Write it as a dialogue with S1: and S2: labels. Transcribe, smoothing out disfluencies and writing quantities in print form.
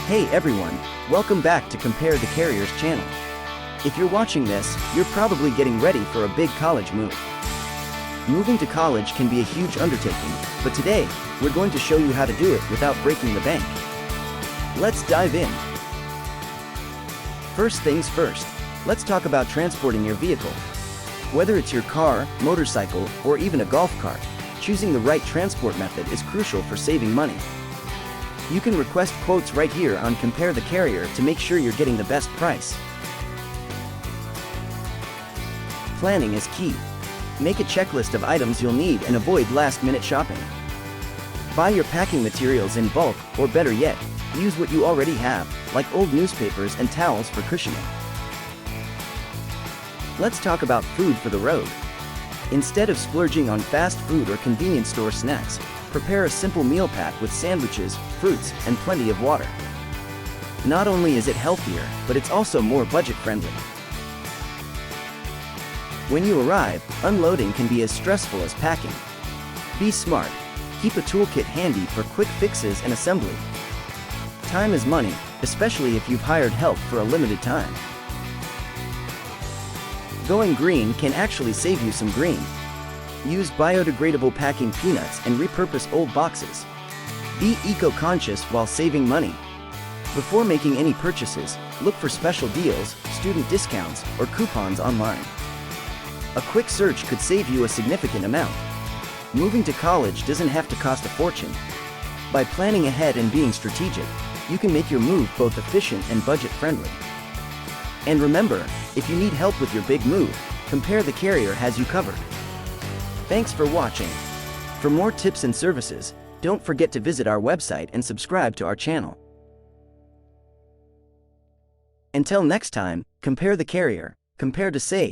S1: Hey everyone, welcome back to Compare the Carriers channel. If you're watching this, you're probably getting ready for a big college move. Moving to college can be a huge undertaking, but today, we're going to show you how to do it without breaking the bank. Let's dive in. First things first, let's talk about transporting your vehicle. Whether it's your car, motorcycle, or even a golf cart, choosing the right transport method is crucial for saving money. You can request quotes right here on Compare the Carrier to make sure you're getting the best price. Planning is key. Make a checklist of items you'll need and avoid last-minute shopping. Buy your packing materials in bulk, or better yet, use what you already have, like old newspapers and towels for cushioning. Let's talk about food for the road. Instead of splurging on fast food or convenience store snacks, prepare a simple meal pack with sandwiches, fruits, and plenty of water. Not only is it healthier, but it's also more budget-friendly. When you arrive, unloading can be as stressful as packing. Be smart. Keep a toolkit handy for quick fixes and assembly. Time is money, especially if you've hired help for a limited time. Going green can actually save you some green. Use biodegradable packing peanuts and repurpose old boxes. Be eco-conscious while saving money. Before making any purchases, look for special deals, student discounts, or coupons online. A quick search could save you a significant amount. Moving to college doesn't have to cost a fortune. By planning ahead and being strategic, you can make your move both efficient and budget-friendly. And remember, if you need help with your big move, Compare the Carrier has you covered. Thanks for watching. For more tips and services, don't forget to visit our website and subscribe to our channel. Until next time, Compare the Carrier, compare to save.